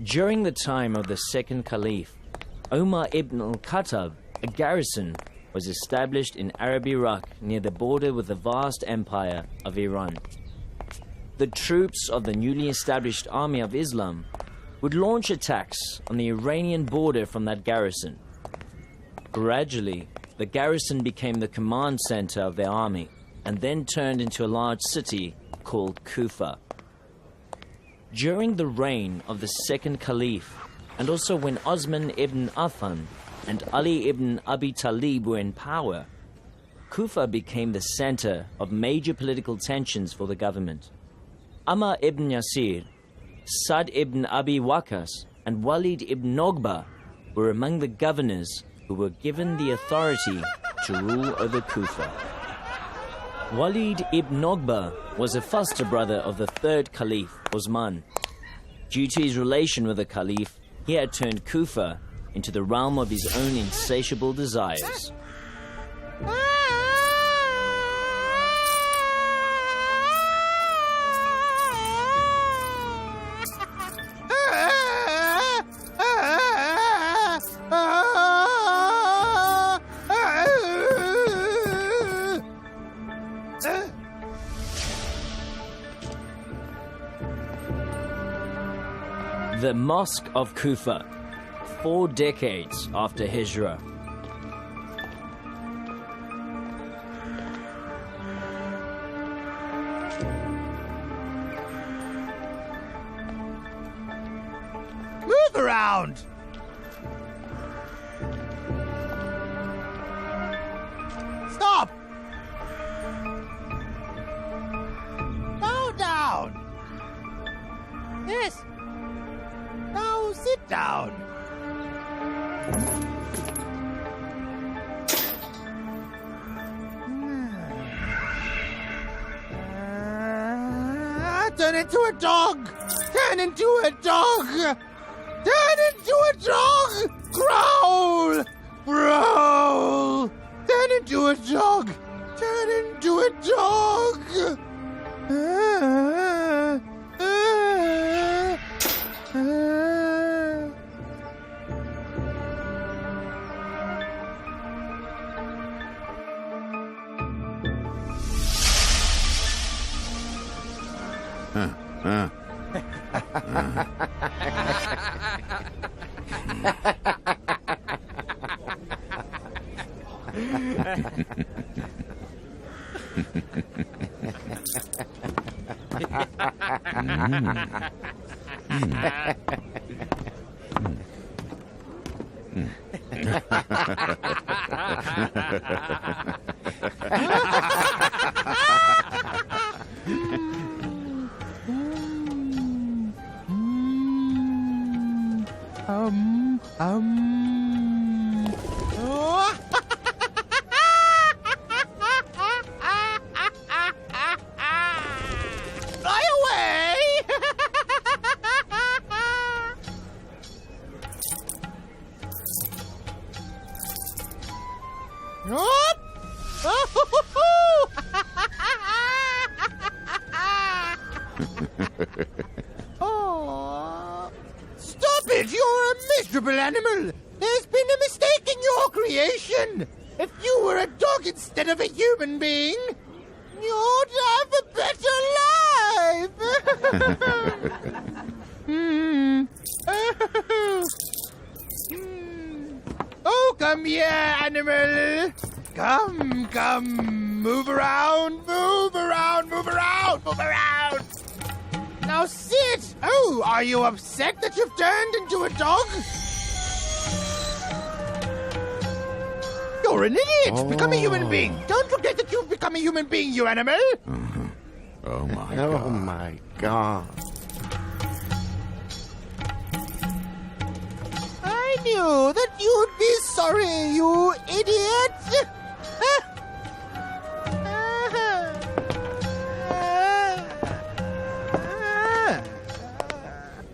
During the time of the second Caliph, Omar ibn al-Khattab, a garrison was established in Arab Iraq near the border with the vast empire of Iran. The troops of the newly established Army of Islam would launch attacks on the Iranian border from that garrison. Gradually, the garrison became the command center of their army and then turned into a large city called Kufa. During the reign of the second Caliph, and also when Osman ibn Affan and Ali ibn Abi Talib were in power, Kufa became the center of major political tensions for the government. Ammar ibn Yasir, Sa'd ibn Abi Waqqas, and Walid ibn Nogba were among the governors who were given the authority to rule over Kufa. Walid ibn Nogba was a foster brother of the third Caliph, Osman. Due to his relation with the Caliph, he had turned Kufa into the realm of his own insatiable desires. The Mosque of Kufa, 4 decades after Hijrah. Move around! Stop! No! Yes. Now sit down. Turn into a dog! Turn into a dog! Turn into a dog! Growl! Growl! Turn into a dog! Turn into a dog! Fly away! Up! Oh. Stop it! You're a miserable animal! There's been a mistake in your creation! If you were a dog instead of a human being, you'd have a better life! Oh, come here, animal! Come, come! Move around, move around, move around, move around! Now sit! Oh, are you upset that you've turned into a dog? You're an idiot! Become a human being! Don't forget that you've become a human being, you animal! Oh my Oh god. my god. I knew that you'd be sorry, you idiot!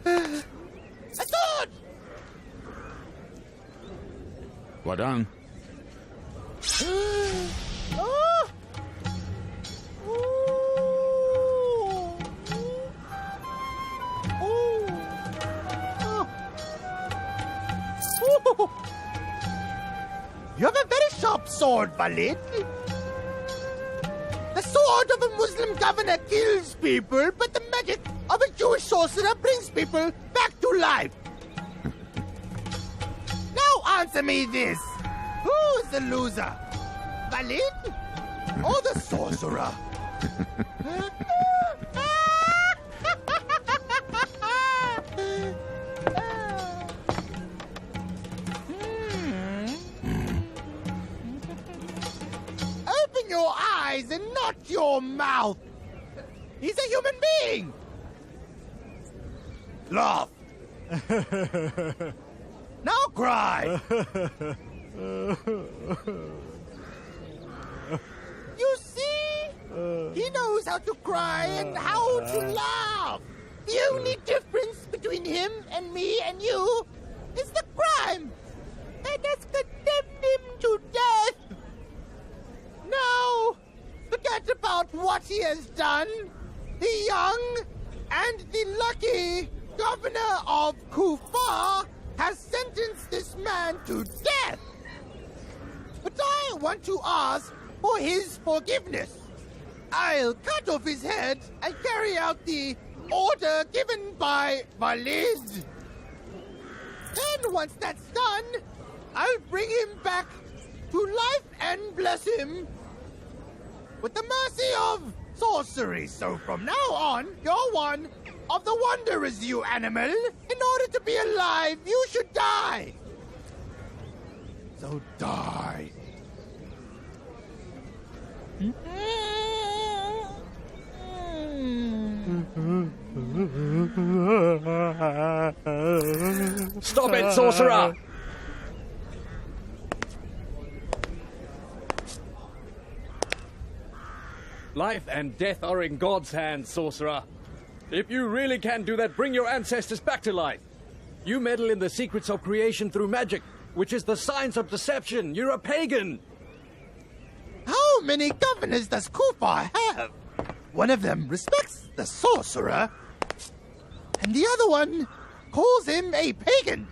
A sword! Well done. Oh! You have a very sharp sword, Valid. The sword of a Muslim governor kills people, but the magic of a Jewish sorcerer brings people back to life. Now answer me this. Who's the loser? Valid or the sorcerer? Open your eyes and not your mouth. He's a human being. Laugh. Now cry. You see? He knows how to cry and how to laugh. The only difference between him and me and you is the crime that has condemned him to death. Now, forget about what he has done. The young and the lucky governor of Kufa has sentenced this man to death. But I want to ask for his forgiveness. I'll cut off his head and carry out the order given by Valid. Then once that's done, I'll bring him back to life and bless him with the mercy of sorcery. So from now on, you're one of the wanderers, you animal. In order to be alive, you should die. So die. Stop it, sorcerer! Life and death are in God's hands, sorcerer. If you really can do that, bring your ancestors back to life. You meddle in the secrets of creation through magic, which is the science of deception. You're a pagan. How many governors does Kufar have? One of them respects the sorcerer, and the other one calls him a pagan.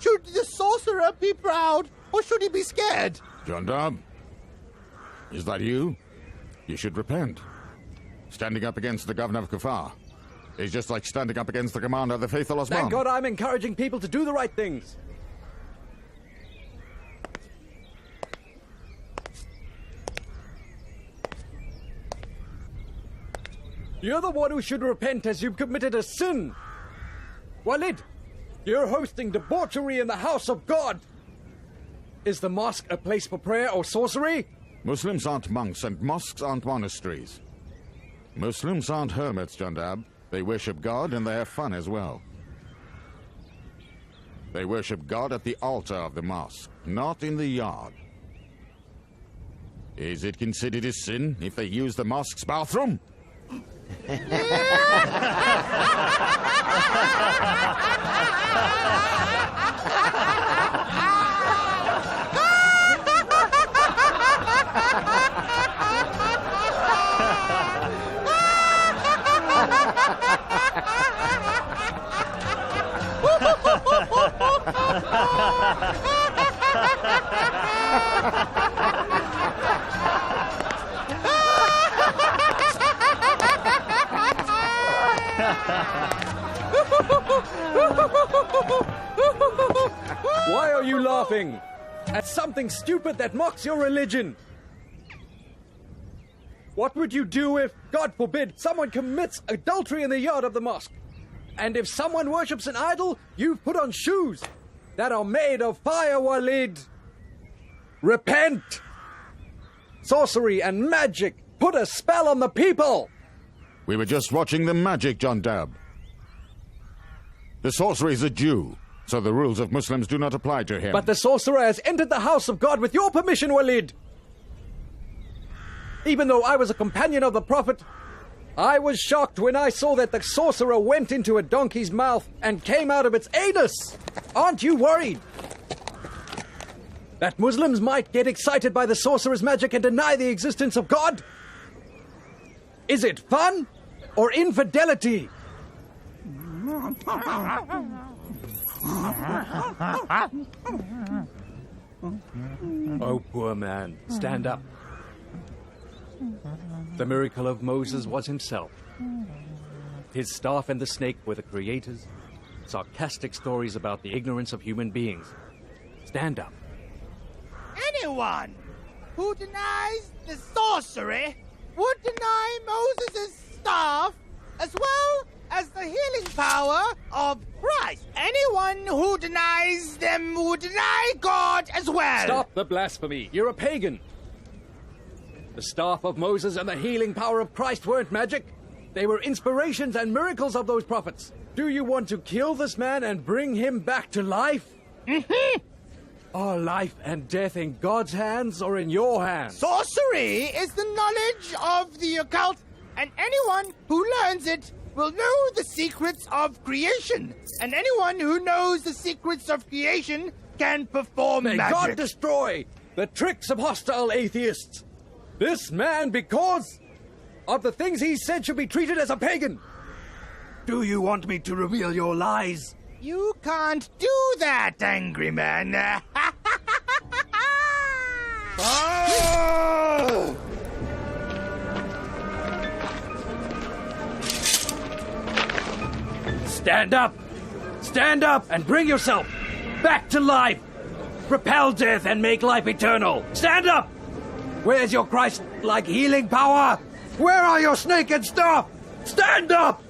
Should the sorcerer be proud, or should he be scared? Jondab, is that you? You should repent. Standing up against the governor of Kufar is just like standing up against the commander of the faithful Osman. Thank God I'm encouraging people to do the right things. You're the one who should repent as you've committed a sin. Walid, you're hosting debauchery in the house of God. Is the mosque a place for prayer or sorcery? Muslims aren't monks and mosques aren't monasteries. Muslims aren't hermits, Jondab. They worship God and they have fun as well. They worship God at the altar of the mosque, not in the yard. Is it considered a sin if they use the mosque's bathroom? Why are you laughing at something stupid that mocks your religion? What would you do if, God forbid, someone commits adultery in the yard of the mosque? And if someone worships an idol, you've put on shoes that are made of fire, Walid. Repent! Sorcery and magic put a spell on the people! We were just watching the magic, Jondab. The sorcerer is a Jew, so the rules of Muslims do not apply to him. But the sorcerer has entered the house of God with your permission, Walid. Even though I was a companion of the Prophet, I was shocked when I saw that the sorcerer went into a donkey's mouth and came out of its anus. Aren't you worried that Muslims might get excited by the sorcerer's magic and deny the existence of God? Is it fun or infidelity? Oh, poor man, stand up. The miracle of Moses was himself. His staff and the snake were the creators. Sarcastic stories about the ignorance of human beings. Stand up. Anyone who denies the sorcery would deny Moses' staff as well as the healing power of Christ. Anyone who denies them would deny God as well. Stop the blasphemy. You're a pagan. The staff of Moses and the healing power of Christ weren't magic. They were inspirations and miracles of those prophets. Do you want to kill this man and bring him back to life? Mm-hmm. Are life and death in God's hands or in your hands? Sorcery is the knowledge of the occult, and anyone who learns it will know the secrets of creation. And anyone who knows the secrets of creation can perform May magic. God destroy the tricks of hostile atheists. This man, because of the things he said, should be treated as a pagan. Do you want me to reveal your lies? You can't do that, angry man. Oh! Stand up! Stand up and bring yourself back to life! Repel death and make life eternal! Stand up! Where's your Christ-like healing power? Where are your snake and staff? Stand up!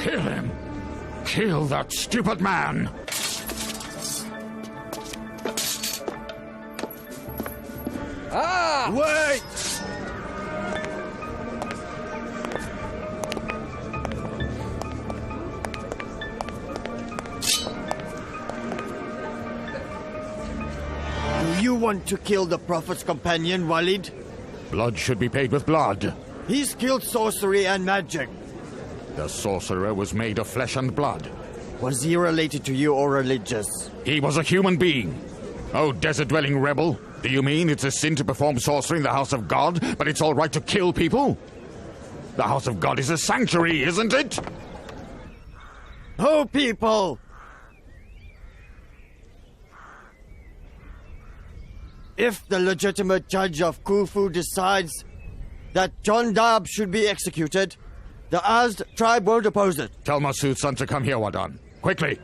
Kill him! Kill that stupid man! Ah! Wait! Do you want to kill the Prophet's companion, Walid? Blood should be paid with blood. He's killed sorcery and magic. The sorcerer was made of flesh and blood. Was he related to you or religious? He was a human being. Oh, desert-dwelling rebel. Do you mean it's a sin to perform sorcery in the house of God, but it's all right to kill people? The house of God is a sanctuary, isn't it? Oh, people! If the legitimate judge of Khufu decides that Jondab should be executed, the Azd tribe won't oppose it. Tell Masood's son to come here, Wadan. Quickly.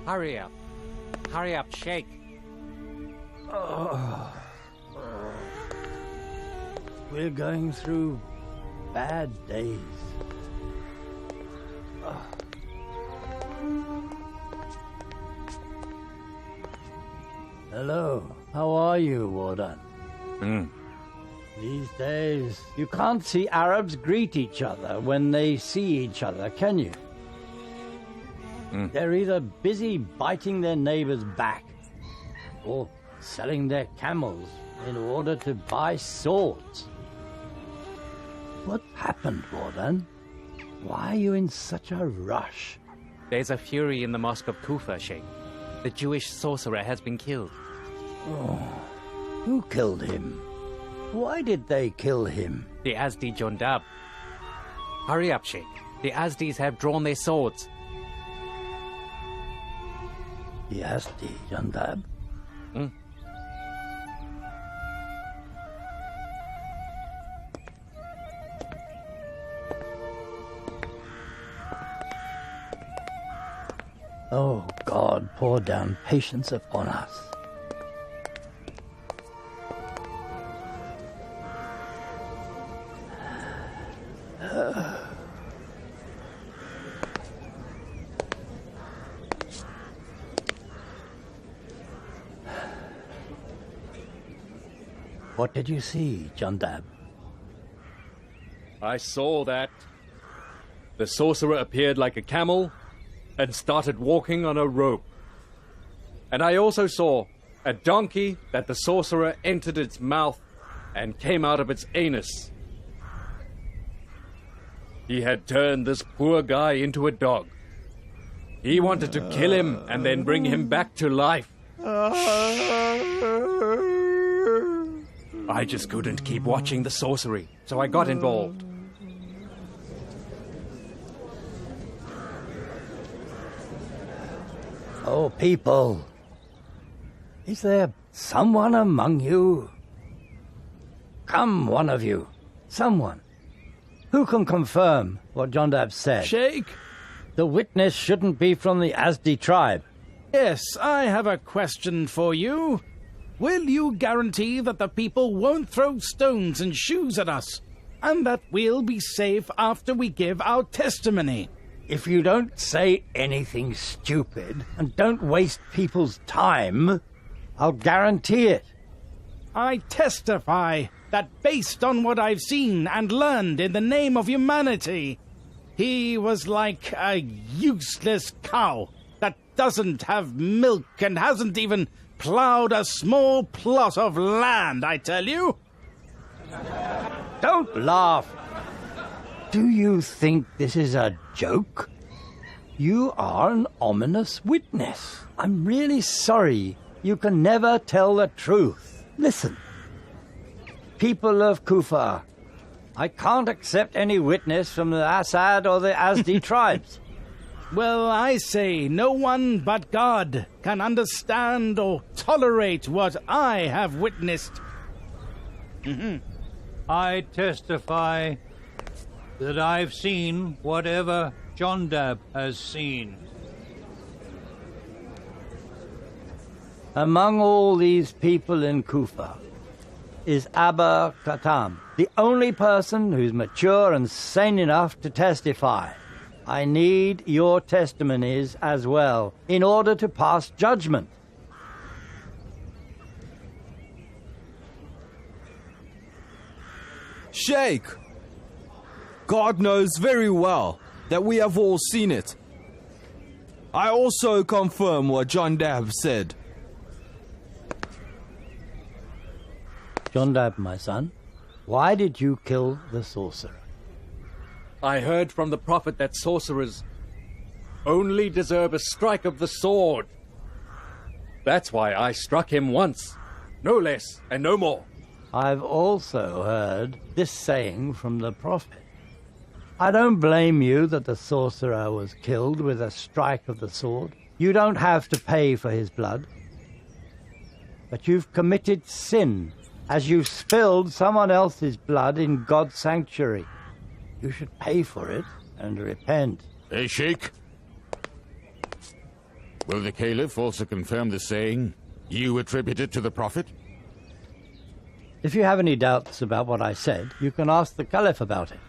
Hurry up. Hurry up, Sheikh. We're going through bad days. Hello, how are you, Wardan? These days, you can't see Arabs greet each other when they see each other, can you? They're either busy biting their neighbors' back or selling their camels in order to buy swords. What happened, Wardan? Why are you in such a rush? There's a fury in the Mosque of Kufa, Sheikh. The Jewish sorcerer has been killed. Who killed him? Why did they kill him? The Azdi Jondab. Hurry up, Sheikh. The Azdis have drawn their swords. The Azdi Jondab? Oh, God, pour down patience upon us. What did you see, Jondab? I saw that. The sorcerer appeared like a camel and started walking on a rope. And I also saw a donkey that the sorcerer entered its mouth and came out of its anus. He had turned this poor guy into a dog. He wanted to kill him and then bring him back to life. I just couldn't keep watching the sorcery, so I got involved. Oh, people. Is there someone among you? Come, one of you. Someone. Who can confirm what Jondab said? Sheikh? The witness shouldn't be from the Azdi tribe. Yes, I have a question for you. Will you guarantee that the people won't throw stones and shoes at us, and that we'll be safe after we give our testimony? If you don't say anything stupid and don't waste people's time, I'll guarantee it. I testify that based on what I've seen and learned in the name of humanity, he was like a useless cow that doesn't have milk and hasn't even plowed a small plot of land, I tell you. Don't laugh. Do you think this is a joke? You are an ominous witness. I'm really sorry. You can never tell the truth. Listen. People of Kufa, I can't accept any witness from the Assad or the Azdi tribes. Well, I say no one but God can understand or tolerate what I have witnessed. I testify that I've seen whatever Jondab has seen. Among all these people in Kufa is Abba Khatam, the only person who's mature and sane enough to testify. I need your testimonies as well in order to pass judgment. Sheikh, God knows very well that we have all seen it. I also confirm what Jondab said. Jondab, my son, why did you kill the sorcerer? I heard from the prophet that sorcerers only deserve a strike of the sword. That's why I struck him once, no less and no more. I've also heard this saying from the prophet. I don't blame you that the sorcerer was killed with a strike of the sword. You don't have to pay for his blood. But you've committed sin as you've spilled someone else's blood in God's sanctuary. You should pay for it and repent. Hey, Sheikh. Will the Caliph also confirm the saying you attributed to the Prophet? If you have any doubts about what I said, you can ask the Caliph about it.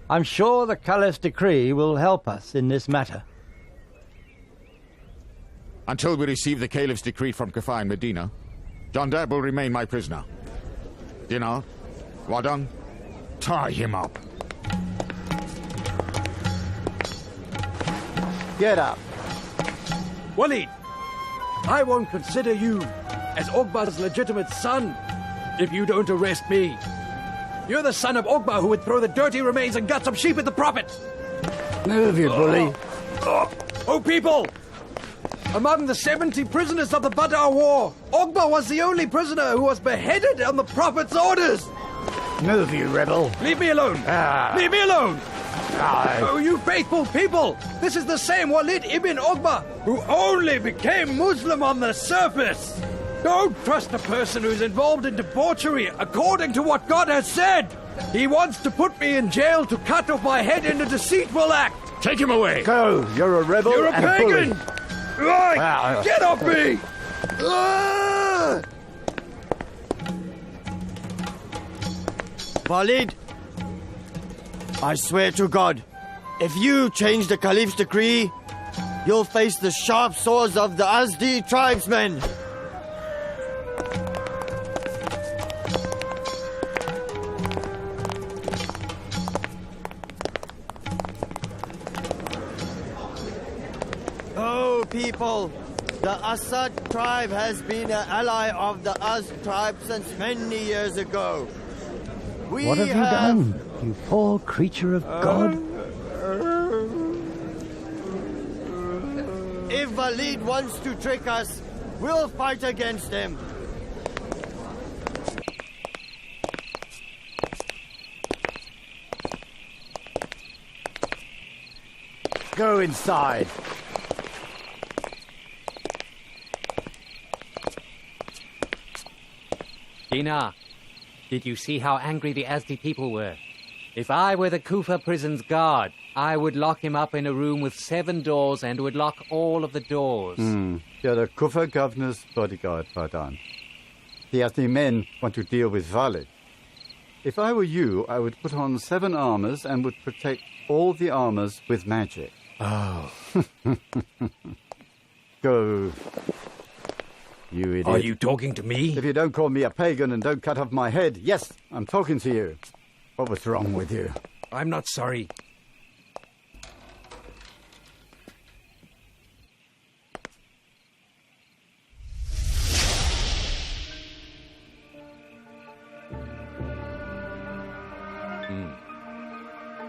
I'm sure the Caliph's decree will help us in this matter. Until we receive the Caliph's decree from Kufah and Medina, Jondab will remain my prisoner. Dinar, Wadang, tie him up. Get up. Walid, I won't consider you as Uqba's legitimate son if you don't arrest me. You're the son of Uqba who would throw the dirty remains and guts of sheep at the Prophet. Move, you bully. Oh, people! Among the 70 prisoners of the Badr War, Uqba was the only prisoner who was beheaded on the Prophet's orders. Move, you rebel. Leave me alone. Leave me alone. Oh, you faithful people! This is the same Walid ibn Uqba who only became Muslim on the surface. Don't trust a person who's involved in debauchery according to what God has said. He wants to put me in jail to cut off my head in a deceitful act. Take him away. Go, you're a rebel. You're a and pagan. bully. Right, get off me! Walid, I swear to God, if you change the Caliph's decree, you'll face the sharp swords of the Azdi tribesmen. Oh, people, the Assad tribe has been an ally of the Azd tribe since many years ago. What have you done, you poor creature of God? If Walid wants to trick us, we'll fight against him. Go inside. Dinar, did you see how angry the Azdi people were? If I were the Kufa prison's guard, I would lock him up in a room with 7 doors and would lock all of the doors. You're the Kufa governor's bodyguard, Badan. The Azdi men want to deal with Walid. If I were you, I would put on 7 armors and would protect all the armors with magic. Oh. Go. You idiot. Are you talking to me? If you don't call me a pagan and don't cut off my head, yes, I'm talking to you. What was wrong with you? I'm not sorry.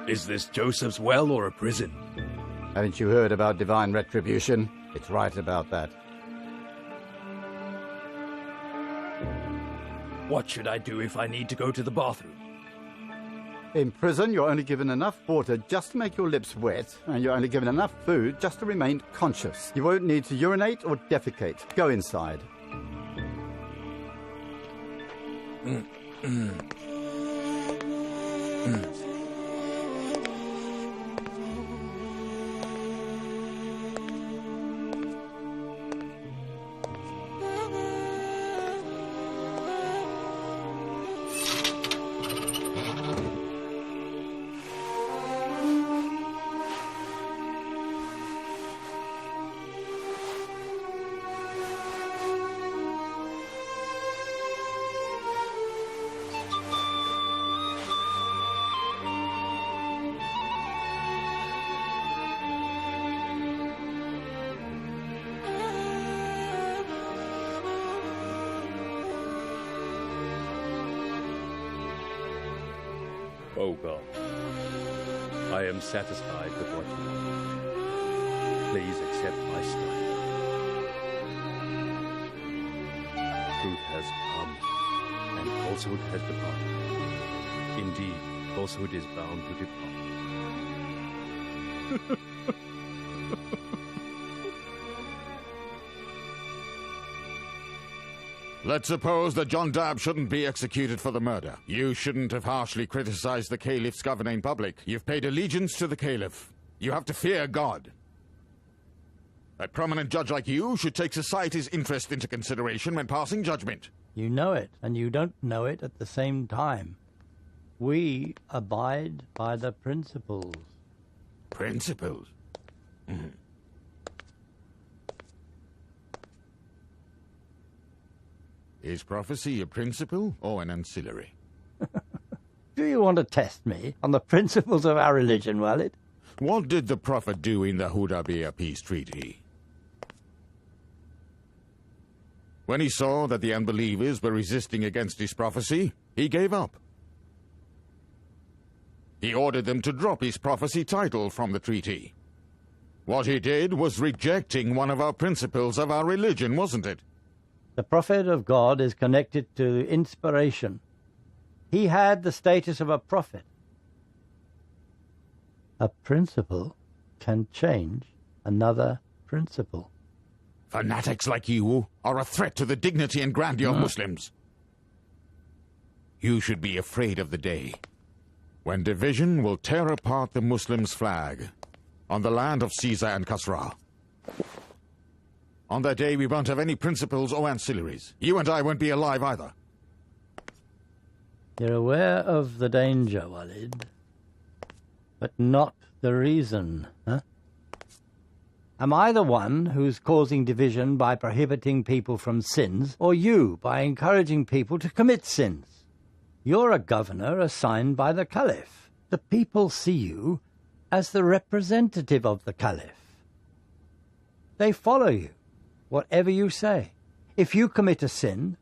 Is this Joseph's well or a prison? Haven't you heard about divine retribution? It's right about that. What should I do if I need to go to the bathroom? In prison, you're only given enough water just to make your lips wet, and you're only given enough food just to remain conscious. You won't need to urinate or defecate. Go inside. O God, I am satisfied with what you have. Please accept my strike. Truth has come, and falsehood has departed. Indeed, falsehood is bound to depart. Let's suppose that John Dab shouldn't be executed for the murder. You shouldn't have harshly criticized the Caliph's governing public. You've paid allegiance to the Caliph. You have to fear God. A prominent judge like you should take society's interest into consideration when passing judgment. You know it, and you don't know it at the same time. We abide by the principles. Principles? Is prophecy a principle or an ancillary? Do you want to test me on the principles of our religion, Walid? What did the Prophet do in the Hudaybiyah peace treaty? When he saw that the unbelievers were resisting against his prophecy, he gave up. He ordered them to drop his prophecy title from the treaty. What he did was rejecting one of our principles of our religion, wasn't it? The prophet of God is connected to inspiration. He had the status of a prophet. A principle can change another principle. Fanatics like you are a threat to the dignity and grandeur of Muslims. You should be afraid of the day when division will tear apart the Muslims' flag on the land of Caesar and Kasra. On that day, we won't have any principles or ancillaries. You and I won't be alive either. You're aware of the danger, Walid, but not the reason, huh? Am I the one who's causing division by prohibiting people from sins, or you by encouraging people to commit sins? You're a governor assigned by the Caliph. The people see you as the representative of the Caliph. They follow you, whatever you say. If you commit a sin,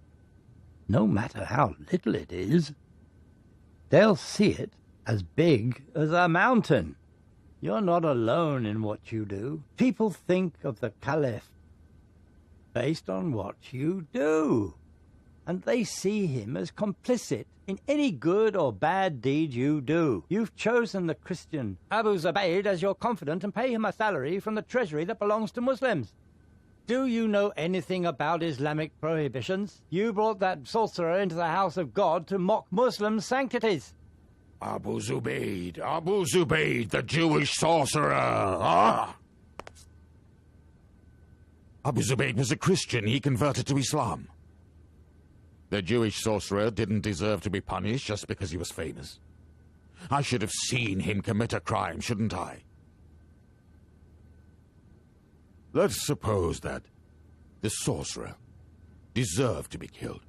no matter how little it is, they'll see it as big as a mountain. You're not alone in what you do. People think of the Caliph based on what you do, and they see him as complicit in any good or bad deed you do. You've chosen the Christian Abu Zubayr as your confidant and pay him a salary from the treasury that belongs to Muslims. Do you know anything about Islamic prohibitions? You brought that sorcerer into the house of God to mock Muslim sanctities. Abu Zubayr, the Jewish sorcerer. Ah! Abu Zubayr was a Christian. He converted to Islam. The Jewish sorcerer didn't deserve to be punished just because he was famous. I should have seen him commit a crime, shouldn't I? Let's suppose that the sorcerer deserved to be killed.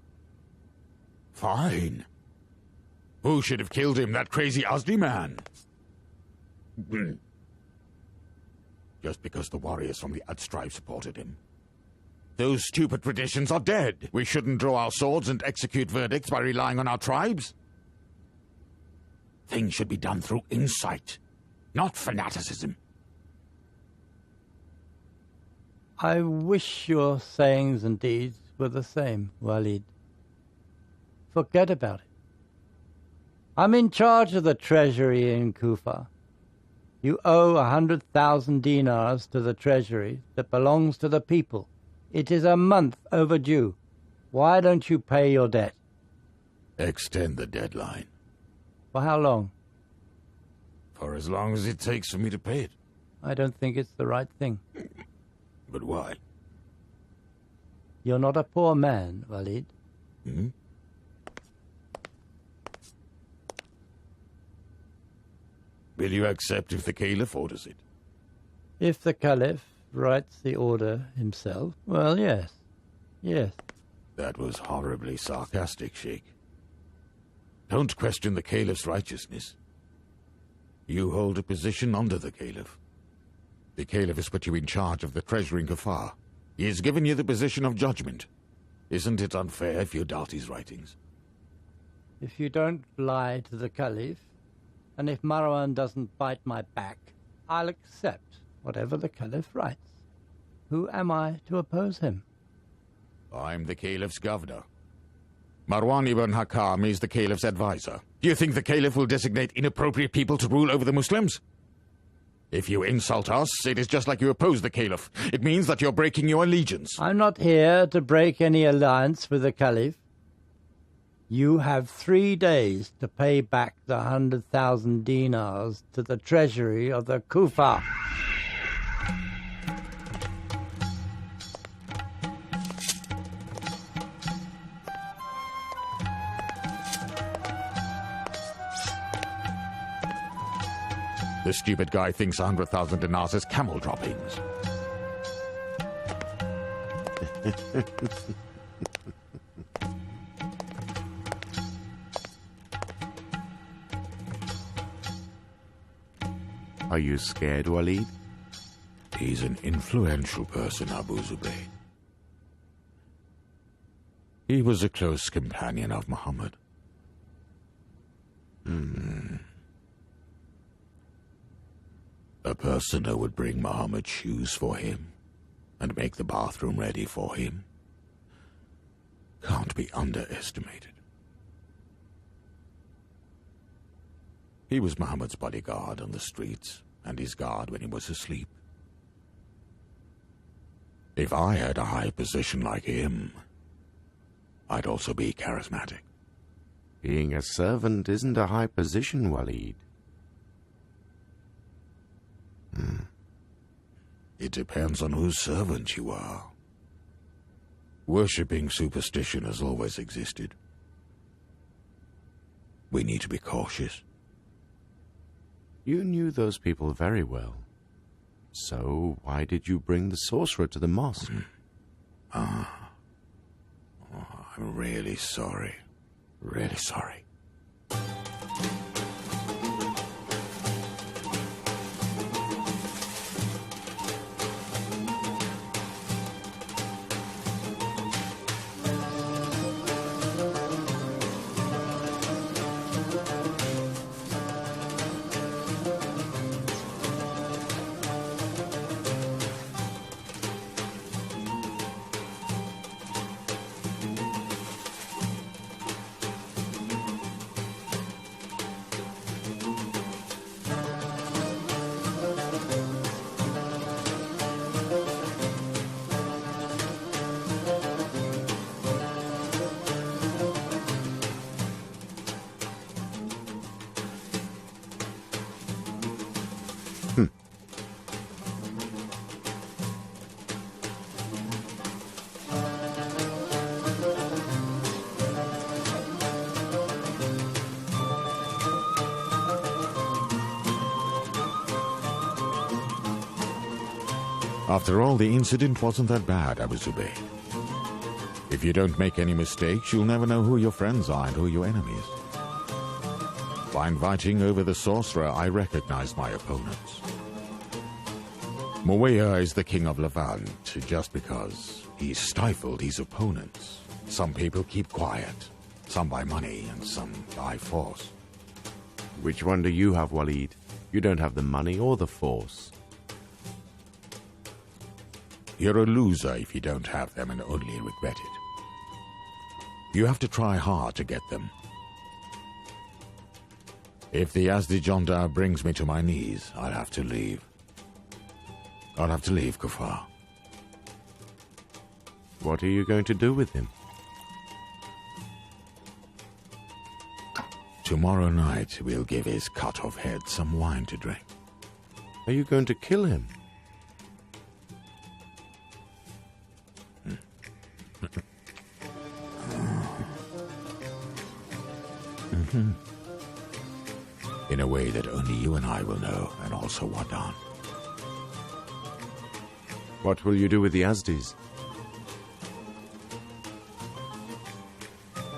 Fine. Who should have killed him, that crazy Azdi man? Just because the warriors from the Ad tribe supported him. Those stupid traditions are dead. We shouldn't draw our swords and execute verdicts by relying on our tribes. Things should be done through insight, not fanaticism. I wish your sayings and deeds were the same, Walid. Forget about it. I'm in charge of the treasury in Kufa. You owe 100,000 dinars to the treasury that belongs to the people. It is a month overdue. Why don't you pay your debt? Extend the deadline. For how long? For as long as it takes for me to pay it. I don't think it's the right thing. But why? You're not a poor man, Walid. Hmm? Will you accept if the Caliph orders it? If the Caliph writes the order himself, well, yes. Yes. That was horribly sarcastic, Sheikh. Don't question the Caliph's righteousness. You hold a position under the Caliph. The Caliph has put you in charge of the treasury in Kafar. He has given you the position of judgment. Isn't it unfair if you doubt his writings? If you don't lie to the Caliph, and if Marwan doesn't bite my back, I'll accept whatever the Caliph writes. Who am I to oppose him? I'm the Caliph's governor. Marwan ibn Hakam is the Caliph's advisor. Do you think the Caliph will designate inappropriate people to rule over the Muslims? If you insult us, it is just like you oppose the Caliph. It means that you're breaking your allegiance. I'm not here to break any alliance with the Caliph. You have 3 days to pay back the 100,000 dinars to the treasury of the Kufa. The stupid guy thinks 100,000 dinars is camel droppings. Are you scared, Walid? He's an influential person, Abu Zubayr. He was a close companion of Muhammad. A person who would bring Muhammad shoes for him and make the bathroom ready for him can't be underestimated. He was Muhammad's bodyguard on the streets and his guard when he was asleep. If I had a high position like him, I'd also be charismatic. Being a servant isn't a high position, Walid. It depends on whose servant you are. Worshipping superstition has always existed. We need to be cautious. You knew those people very well. So why did you bring the sorcerer to the mosque? I'm really sorry. Really sorry. After all, the incident wasn't that bad, Abu Zubayr. If you don't make any mistakes, you'll never know who your friends are and who your enemies. By inviting over the sorcerer, I recognize my opponents. Muawiyah is the king of Levant just because he stifled his opponents. Some people keep quiet, some by money and some by force. Which one do you have, Walid? You don't have the money or the force. You're a loser if you don't have them and only regret it. You have to try hard to get them. If the Yazdi Jondar brings me to my knees, I'll have to leave. I'll have to leave Kufar. What are you going to do with him? Tomorrow night, we'll give his cut-off head some wine to drink. Are you going to kill him? In a way that only you and I will know, and also Wadan. What will you do with the Yazdis?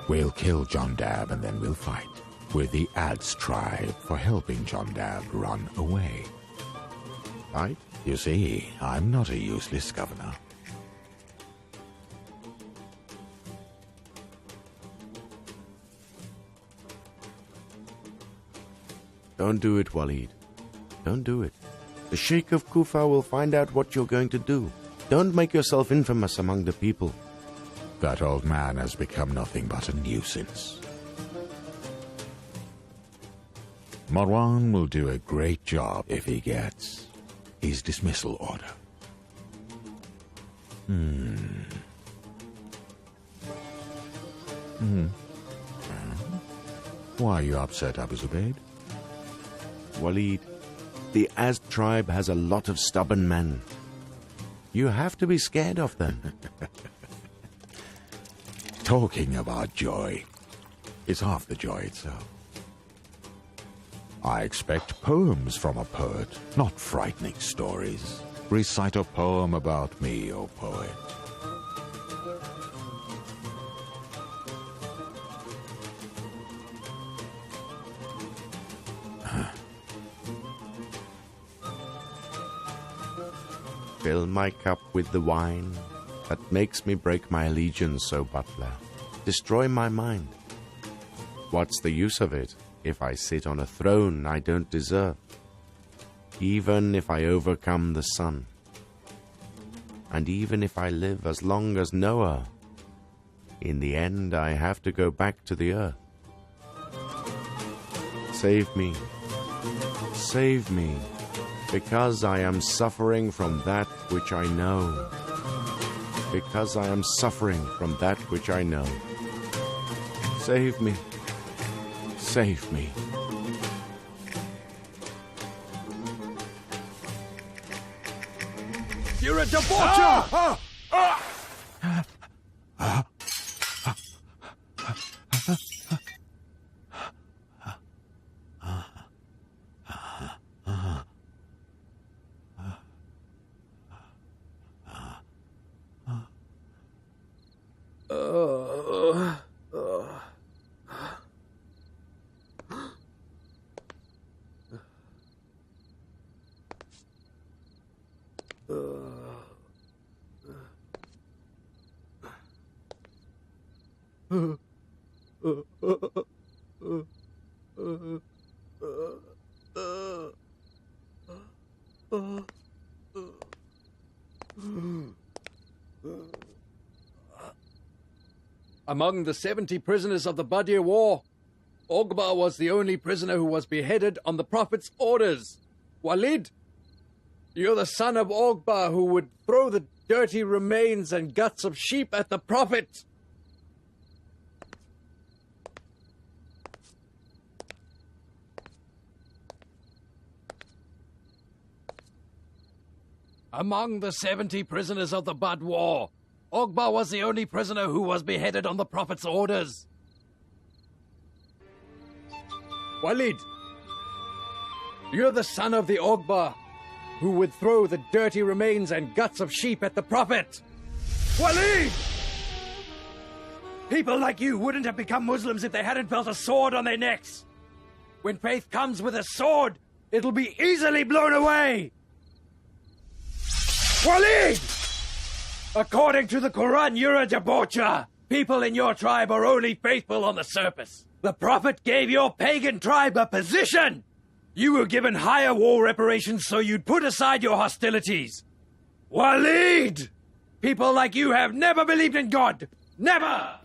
We'll kill Jondab and then we'll fight with the Ads tribe for helping Jondab run away. Fight? You see, I'm not a useless governor. Don't do it, Walid. Don't do it. The Sheikh of Kufa will find out what you're going to do. Don't make yourself infamous among the people. That old man has become nothing but a nuisance. Marwan will do a great job if he gets his dismissal order. Why are you upset, Abu Zubayd? Walid, the Az tribe has a lot of stubborn men. You have to be scared of them. Talking about joy is half the joy itself. I expect poems from a poet, not frightening stories. Recite a poem about me, O poet. Fill my cup with the wine that makes me break my allegiance, O butler. Destroy my mind. What's the use of it if I sit on a throne I don't deserve? Even if I overcome the sun, and even if I live as long as Noah, in the end I have to go back to the earth. Save me. Save me. Because I am suffering from that which I know. Because I am suffering from that which I know. Save me. Save me. You're a debaucher! Among the 70 prisoners of the Badr War, Ogba was the only prisoner who was beheaded on the Prophet's orders. Walid, you're the son of Ogba who would throw the dirty remains and guts of sheep at the Prophet. Among the 70 prisoners of the Badr War, Ogba was the only prisoner who was beheaded on the Prophet's orders. Walid, you're the son of the Ogba who would throw the dirty remains and guts of sheep at the Prophet. Walid! People like you wouldn't have become Muslims if they hadn't felt a sword on their necks. When faith comes with a sword, it'll be easily blown away. Walid! According to the Quran, you're a debaucher. People in your tribe are only faithful on the surface. The Prophet gave your pagan tribe a position. You were given higher war reparations so you'd put aside your hostilities. Walid! People like you have never believed in God. Never!